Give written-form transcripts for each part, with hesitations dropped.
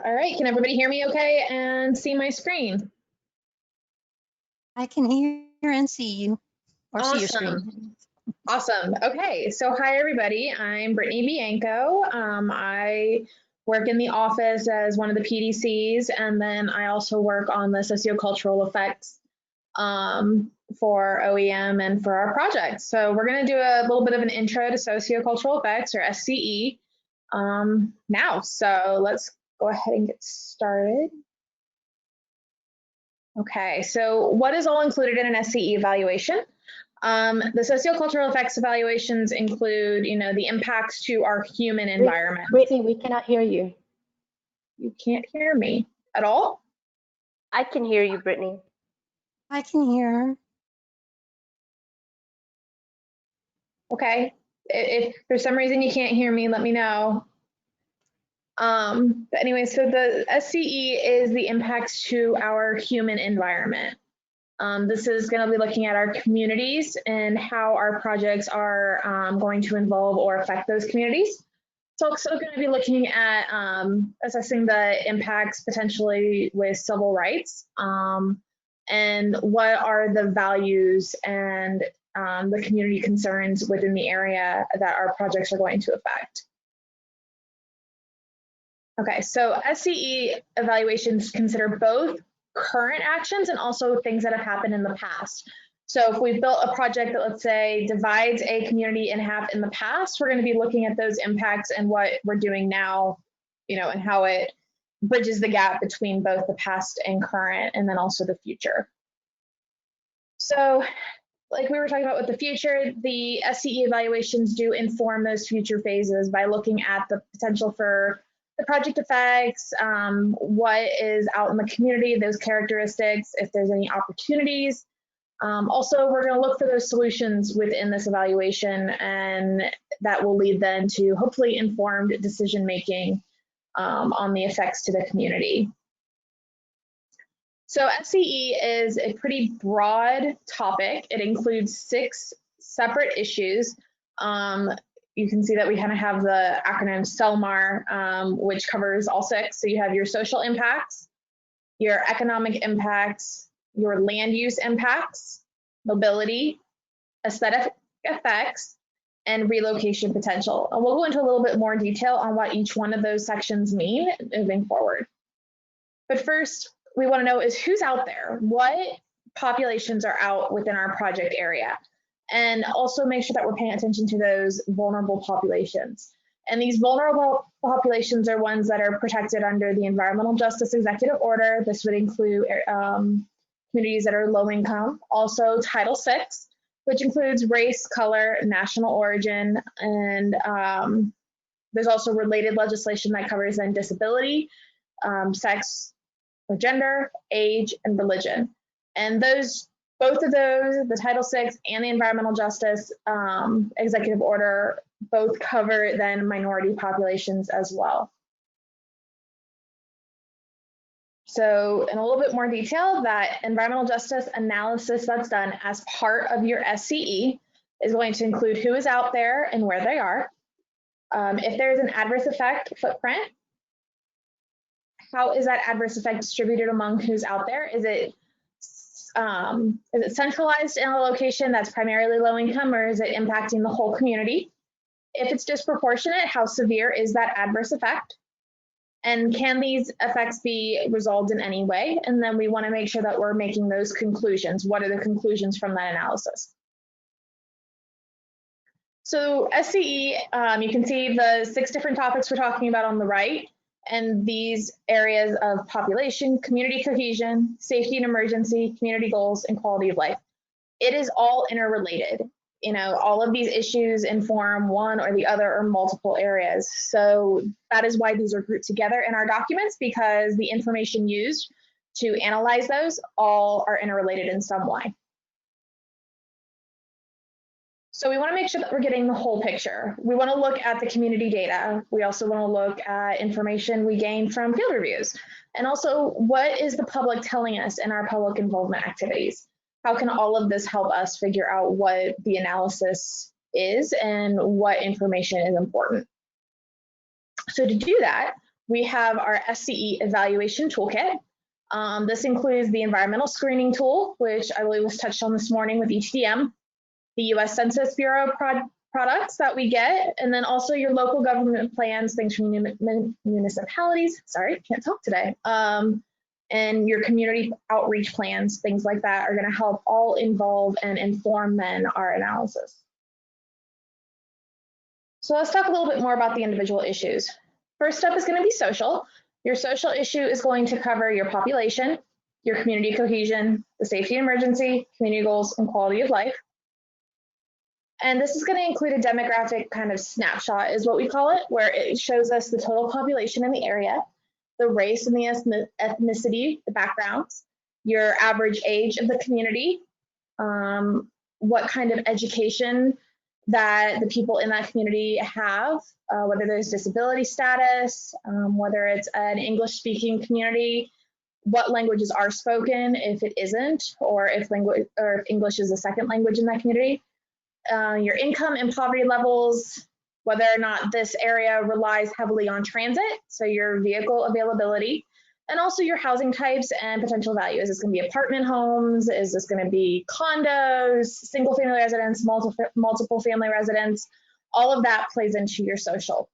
All right, can everybody hear me okay and see my screen? I can hear and see you, or see your Awesome. screen. Awesome. Okay, so hi everybody. I'm Brittany Bianco. I work in the office as one of the PDCs, and then I also work on the sociocultural effects for OEM and for our project. So we're going to do a little bit of an intro to sociocultural effects, or SCE, now. So let's go ahead and get started. Okay, so what is all included in an SCE evaluation? The sociocultural effects evaluations include, the impacts to our human environment. Brittany, we cannot hear you. You can't hear me at all? I can hear you, Brittany. I can hear her. Okay, if for some reason you can't hear me, let me know. But anyway, so the SCE is the impacts to our human environment. This is going to be looking at our communities and how our projects are going to involve or affect those communities. It's also going to be looking at assessing the impacts potentially with civil rights and what are the values and the community concerns within the area that our projects are going to affect. Okay, so SCE evaluations consider both current actions and also things that have happened in the past. So if we've built a project that, let's say, divides a community in half in the past, we're going to be looking at those impacts and what we're doing now, and how it bridges the gap between both the past and current, and then also the future. So like we were talking about with the future, the SCE evaluations do inform those future phases by looking at the potential for the project effects, what is out in the community, those characteristics, if there's any opportunities. Also, we're going to look for those solutions within this evaluation, and that will lead then to hopefully informed decision making on the effects to the community. So SCE is a pretty broad topic. It includes 6 separate issues. You can see that we kind of have the acronym SELMAR, which covers all 6. So you have your social impacts, your economic impacts, your land use impacts, mobility, aesthetic effects, and relocation potential. And we'll go into a little bit more detail on what each one of those sections mean moving forward. But first, we want to know is who's out there? What populations are out within our project area? And also make sure that we're paying attention to those vulnerable populations. And these vulnerable populations are ones that are protected under the Environmental Justice Executive Order. This would include communities that are low income. Also Title VI, which includes race, color, national origin, and there's also related legislation that covers then disability, sex or gender, age, and religion. And both of those, the Title VI and the Environmental Justice Executive Order, both cover then minority populations as well. So in a little bit more detail, that environmental justice analysis that's done as part of your SCE is going to include who is out there and where they are. If there's an adverse effect footprint, how is that adverse effect distributed among who's out there? Is it centralized in a location that's primarily low income, or is it impacting the whole community? If it's disproportionate, how severe is that adverse effect? And can these effects be resolved in any way? And then we want to make sure that we're making those conclusions. What are the conclusions from that analysis? So SCE, you can see the 6 different topics we're talking about on the right. And these areas of population, community cohesion, safety and emergency, community goals, and quality of life. It is all interrelated. All of these issues inform one or the other or multiple areas. So that is why these are grouped together in our documents, because the information used to analyze those all are interrelated in some way. So we want to make sure that we're getting the whole picture. We want to look at the community data. We also want to look at information we gain from field reviews. And also, what is the public telling us in our public involvement activities? How can all of this help us figure out what the analysis is and what information is important? So to do that, we have our SCE Evaluation Toolkit. This includes the environmental screening tool, which I believe was touched on this morning with ETDM, the US Census Bureau products that we get, and then also your local government plans, things from municipalities, sorry, can't talk today, and your community outreach plans, things like that are gonna help all involve and inform then our analysis. So let's talk a little bit more about the individual issues. First up is gonna be social. Your social issue is going to cover your population, your community cohesion, the safety and emergency, community goals, and quality of life. And this is going to include a demographic kind of snapshot is what we call it, where it shows us the total population in the area, the race and the ethnicity, the backgrounds, your average age of the community, what kind of education that the people in that community have, whether there's disability status, whether it's an English-speaking community, what languages are spoken if it isn't, or if English is a second language in that community. Your income and poverty levels, whether or not this area relies heavily on transit, so your vehicle availability, and also your housing types and potential value. Is this going to be apartment homes? Is this going to be condos, single family residence, multiple family residence? All of that plays into your social.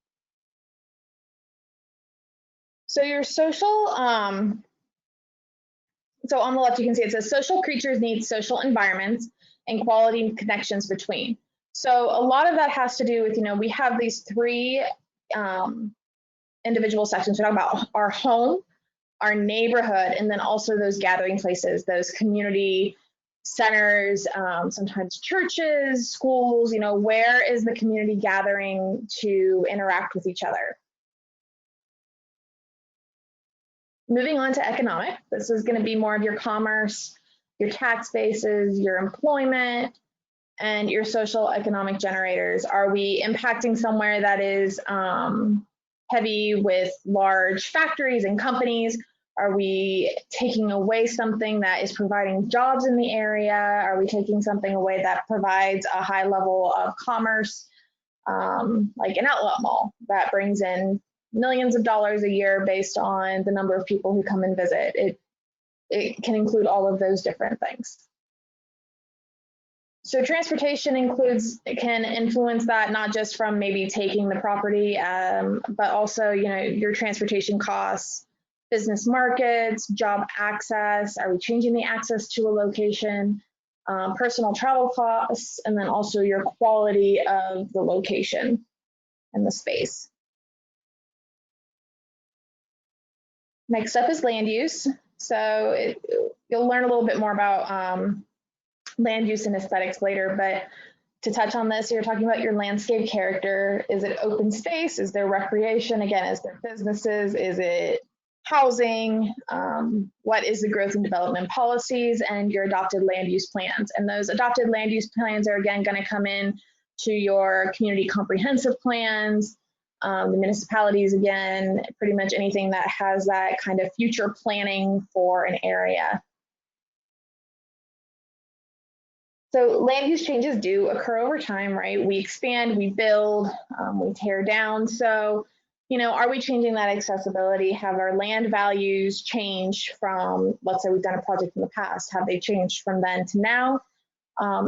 So your social, so on the left you can see it says social creatures need social environments and quality connections between. So a lot of that has to do with, we have these three individual sections. We're talking about our home, our neighborhood, and then also those gathering places, those community centers, sometimes churches, schools, where is the community gathering to interact with each other? Moving on to economic, this is going to be more of your commerce, your tax bases, your employment, and your social economic generators. Are we impacting somewhere that is heavy with large factories and companies? Are we taking away something that is providing jobs in the area? Are we taking something away that provides a high level of commerce, like an outlet mall that brings in millions of dollars a year based on the number of people who come and visit? It can include all of those different things. So transportation can influence that, not just from maybe taking the property, but also, your transportation costs, business markets, job access. Are we changing the access to a location? Personal travel costs, and then also your quality of the location and the space. Next up is land use. So you'll learn a little bit more about land use and aesthetics later, but to touch on this, you're talking about your landscape character. Is it open space? Is there recreation? Again, is there businesses? Is it housing? What is the growth and development policies and your adopted land use plans? And those adopted land use plans are again going to come in to your community comprehensive plans, the municipalities, again, pretty much anything that has that kind of future planning for an area. So land use changes do occur over time, right? We expand, we build, we tear down. So, are we changing that accessibility? Have our land values changed from, let's say we've done a project in the past, have they changed from then to now?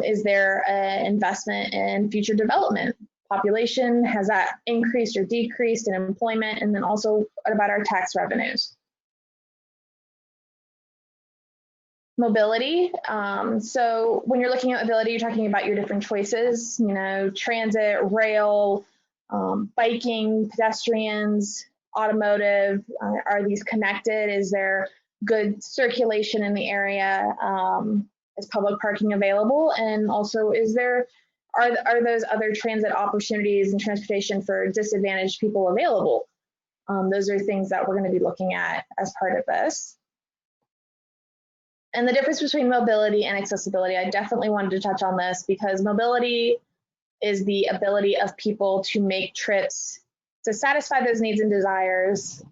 Is there an investment in future development? Population, has that increased or decreased in employment? And then also, what about our tax revenues? Mobility. So when you're looking at mobility, you're talking about your different choices, transit, rail, biking, pedestrians, automotive. Are these connected? Is there good circulation in the area? Is public parking available? And also, are those other transit opportunities and transportation for disadvantaged people available? Those are things that we're going to be looking at as part of this. And the difference between mobility and accessibility, I definitely wanted to touch on this because mobility is the ability of people to make trips to satisfy those needs and desires.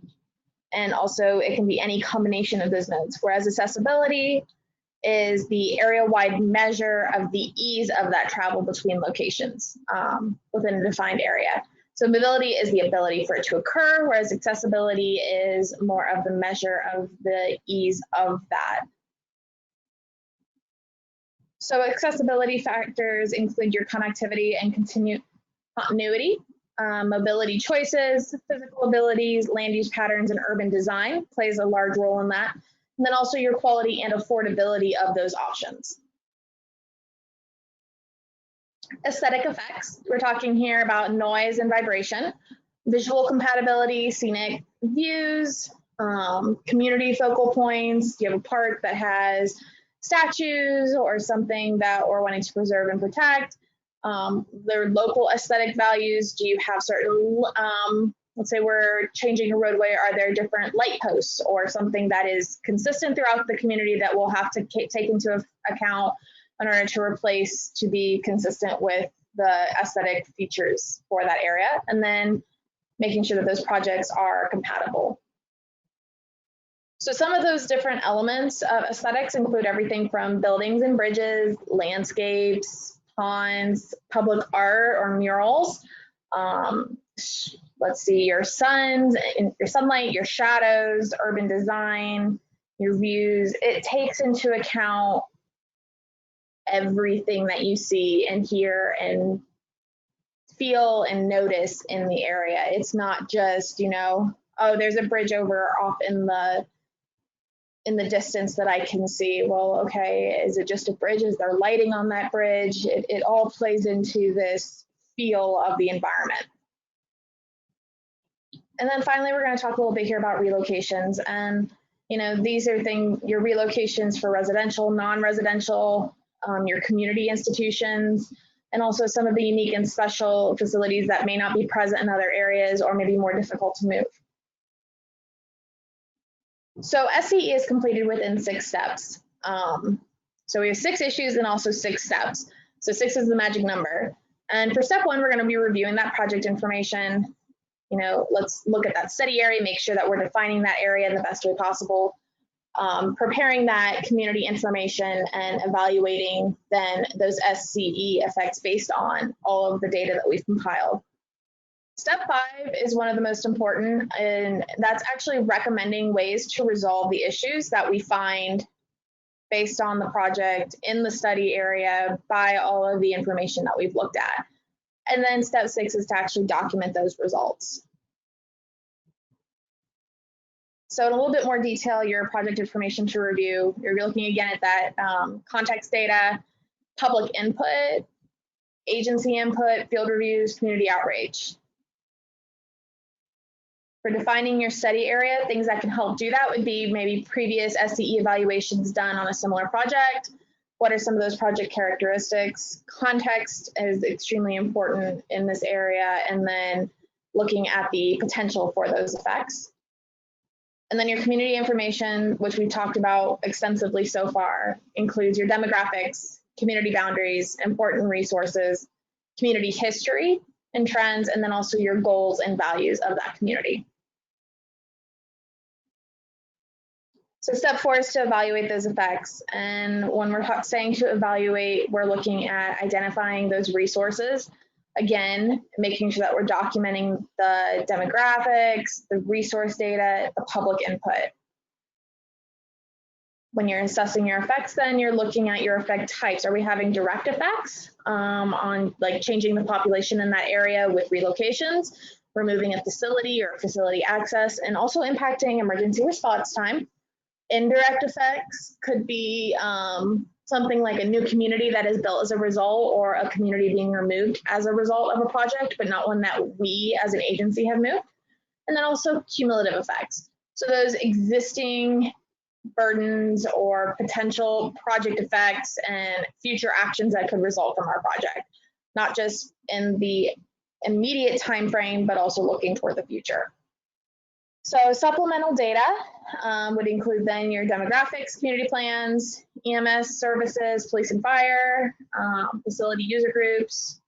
And also it can be any combination of those modes, whereas accessibility is the area-wide measure of the ease of that travel between locations within a defined area. So mobility is the ability for it to occur, whereas accessibility is more of the measure of the ease of that. So accessibility factors include your connectivity and continuity, mobility choices, physical abilities, land use patterns, and urban design plays a large role in that. And then also your quality and affordability of those options. Aesthetic effects, we're talking here about noise and vibration, visual compatibility, scenic views, community focal points. Do you have a park that has statues or something that we're wanting to preserve and protect? Their local aesthetic values. Do you have certain, let's say we're changing a roadway, are there different light posts or something that is consistent throughout the community that we'll have to take into account in order to replace to be consistent with the aesthetic features for that area, and then making sure that those projects are compatible. So some of those different elements of aesthetics include everything from buildings and bridges, landscapes, ponds, public art or murals. Let's see, your sunlight, your shadows, urban design, your views. It takes into account everything that you see and hear and feel and notice in the area. It's not just, you know, oh, there's a bridge over off in the distance that I can see. Well, okay, is it just a bridge? Is there lighting on that bridge? It all plays into this feel of the environment. And then finally, we're going to talk a little bit here about relocations. And, you know, these are your relocations for residential, non-residential, your community institutions, and also some of the unique and special facilities that may not be present in other areas or may be more difficult to move. So SCE is completed within 6 steps. So we have 6 issues and also 6 steps. So 6 is the magic number. And for step 1, we're going to be reviewing that project information. You know, let's look at that study area, make sure that we're defining that area in the best way possible. Preparing that community information and evaluating then those SCE effects based on all of the data that we've compiled. Step 5 is one of the most important, and that's actually recommending ways to resolve the issues that we find based on the project in the study area by all of the information that we've looked at. And then step 6 is to actually document those results. So in a little bit more detail, your project information to review, you're looking again at that context data, public input, agency input, field reviews, community outreach. For defining your study area, things that can help do that would be maybe previous SCE evaluations done on a similar project. What are some of those project characteristics? Context is extremely important in this area, and then looking at the potential for those effects. And then your community information, which we've talked about extensively so far, includes your demographics, community boundaries, important resources, community history and trends, and then also your goals and values of that community. So step 4 is to evaluate those effects. And when we're saying to evaluate, we're looking at identifying those resources. Again, making sure that we're documenting the demographics, the resource data, the public input. When you're assessing your effects, then you're looking at your effect types. Are we having direct effects on like changing the population in that area with relocations, removing a facility or facility access, and also impacting emergency response time? Indirect effects could be something like a new community that is built as a result, or a community being removed as a result of a project, but not one that we as an agency have moved. And then also cumulative effects. So those existing burdens or potential project effects and future actions that could result from our project, not just in the immediate time frame, but also looking toward the future. So supplemental data would include then your demographics, community plans, EMS services, police and fire, facility user groups,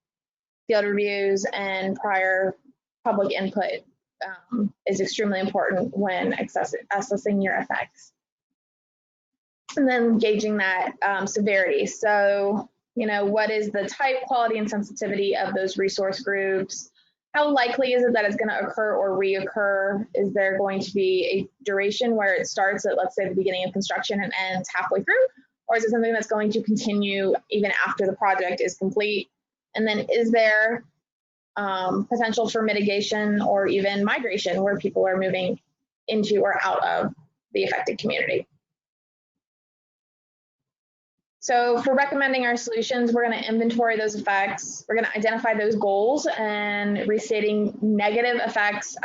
field reviews, and prior public input is extremely important when assessing your effects. And then gauging that severity. So, you know, what is the type, quality, and sensitivity of those resource groups? How likely is it that it's going to occur or reoccur? Is there going to be a duration where it starts at, let's say, the beginning of construction and ends halfway through? Or is it something that's going to continue even after the project is complete? And then is there potential for mitigation or even migration where people are moving into or out of the affected community? So for recommending our solutions, we're going to inventory those effects. We're going to identify those goals and restating negative effects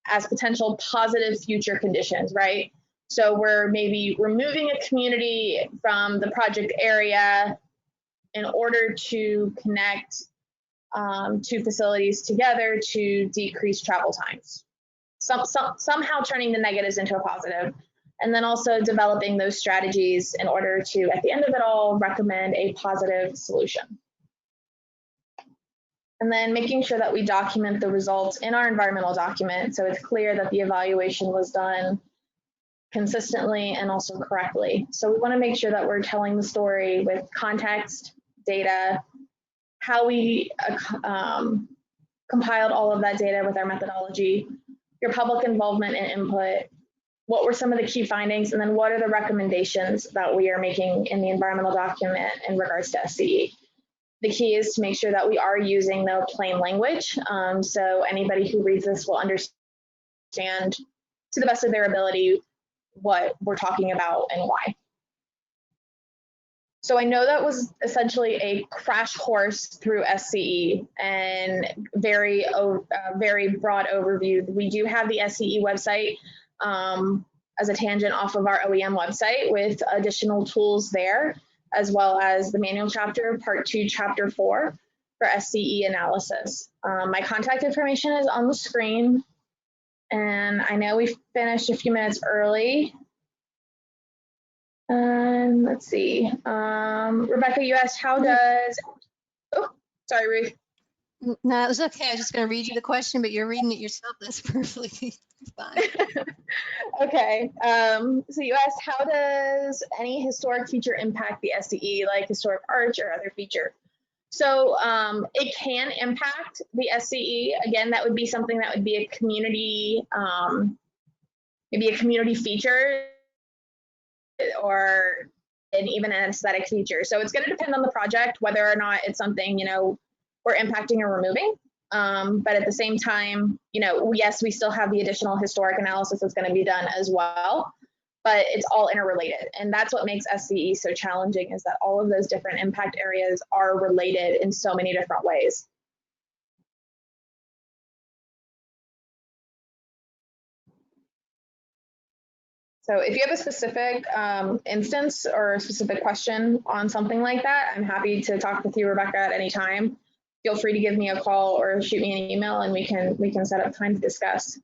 as potential positive future conditions, right? So we're maybe removing a community from the project area in order to connect two facilities together to decrease travel times. Somehow turning the negatives into a positive. And then also developing those strategies in order to, at the end of it all, recommend a positive solution. And then making sure that we document the results in our environmental document so it's clear that the evaluation was done consistently and also correctly. So we want to make sure that we're telling the story with context, data, how we compiled all of that data with our methodology, your public involvement and input, what were some of the key findings, and then what are the recommendations that we are making in the environmental document in regards to SCE. The key is to make sure that we are using the plain language, so anybody who reads this will understand to the best of their ability what we're talking about and why. So I know that was essentially a crash course through SCE and very broad overview. We do have the SCE website as a tangent off of our OEM website with additional tools there, as well as the manual chapter, part 2, chapter 4 for SCE analysis. My contact information is on the screen, and I know we finished a few minutes early. Let's see. Rebecca, you asked how does, oh, sorry, Ruth. No, it was okay. I was just going to read you the question, but you're reading it yourself. That's perfectly fine. Okay. So you asked, how does any historic feature impact the SCE, like historic arch or other feature? So it can impact the SCE. Again, that would be something that would be a community, maybe a community feature or even an aesthetic feature. So it's going to depend on the project, whether or not it's something, you know, we're impacting or removing. But at the same time, you know, yes, we still have the additional historic analysis that's going to be done as well, but it's all interrelated. And that's what makes SCE so challenging, is that all of those different impact areas are related in so many different ways. So if you have a specific instance or a specific question on something like that, I'm happy to talk with you, Rebecca, at any time. Feel free to give me a call or shoot me an email, and we can set up time to discuss.